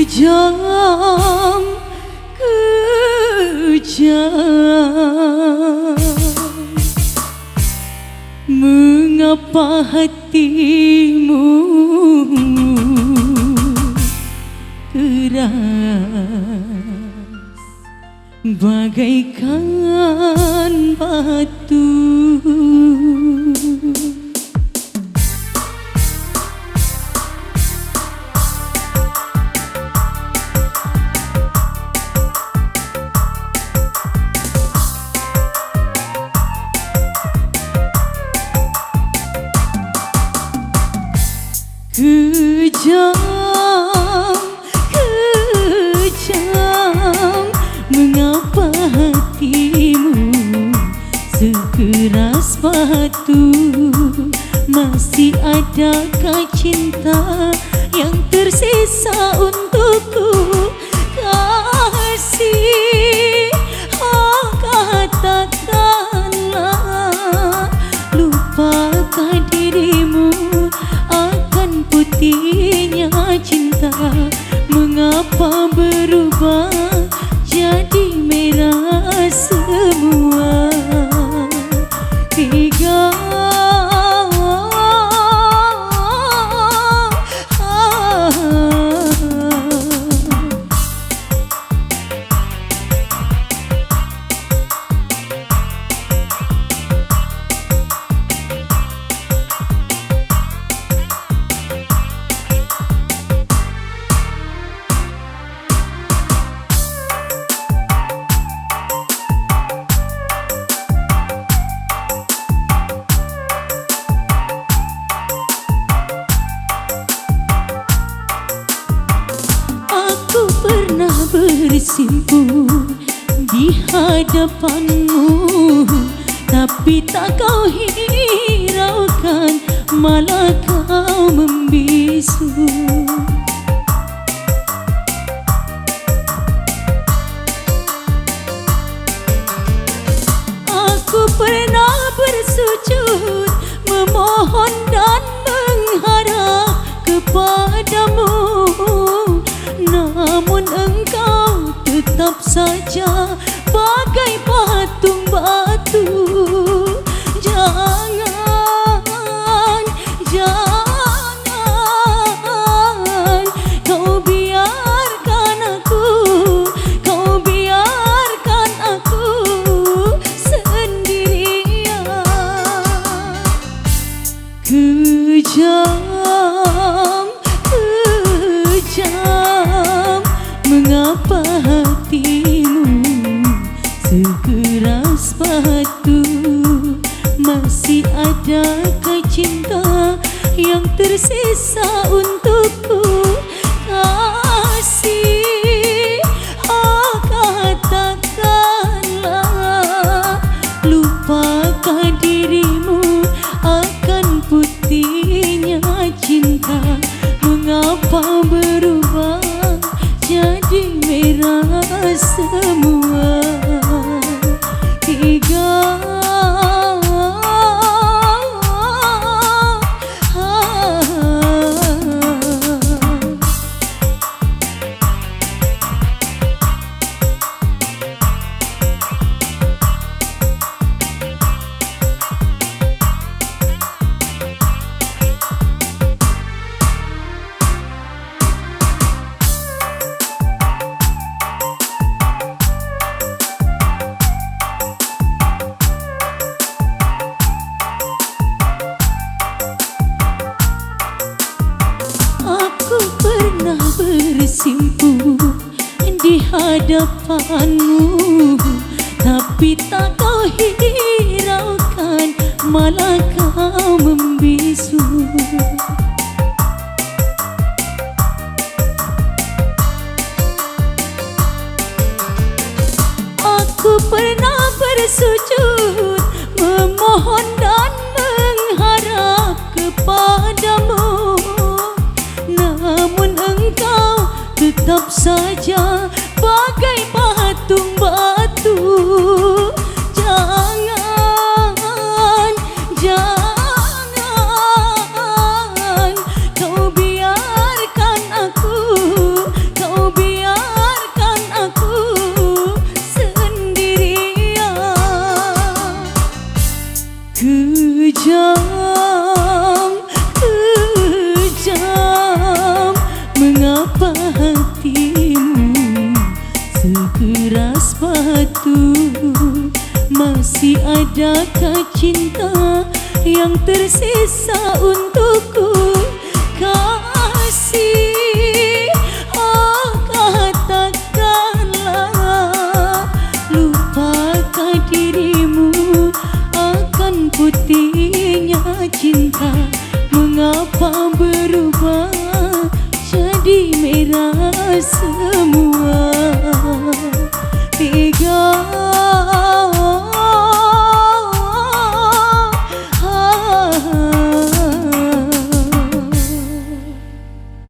kejam, kejam. Mengapa hatimu keras bagaikan batu? Kejam, kejam. Mengapa hatimu sekeras batu? Masih adakah cinta yang tersisa untukku? Kasih, oh katakanlah, lupakan dirimu akan putihnya cinta. Mengapa berubah jadi merah semua? Tiga bersimpu di hadapanmu, tapi tak kau hiraukan, malah kau membisu. Aku pernah bersujud memohon dan mengharap kepadamu, namun engkau tetap saja bagai patung batu. Jangan, jangan kau biarkan aku, kau biarkan aku sendirian. Kejam, kejam. Mengapa hatimu sekeras batu? Masih adakah cinta yang tersisa untukku? Kasih, oh katakanlah, lupakan dirimu akan putihnya cinta. Mengapa berubah jadi merah semua? Tiga bersimpu di hadapanmu, tapi tak kau hiraukan, malah kau membisu. Aku pernah bersujud memohon dan mengharap kepadamu, namun engkau tetap saja bagai patung batu. Jangan, jangan kau biarkan aku, kau adakah cinta yang tersisa untukku? Kasih, oh katakanlah, lupakan dirimu akan putihnya cinta. Mengapa berubah jadi merah semua? Tega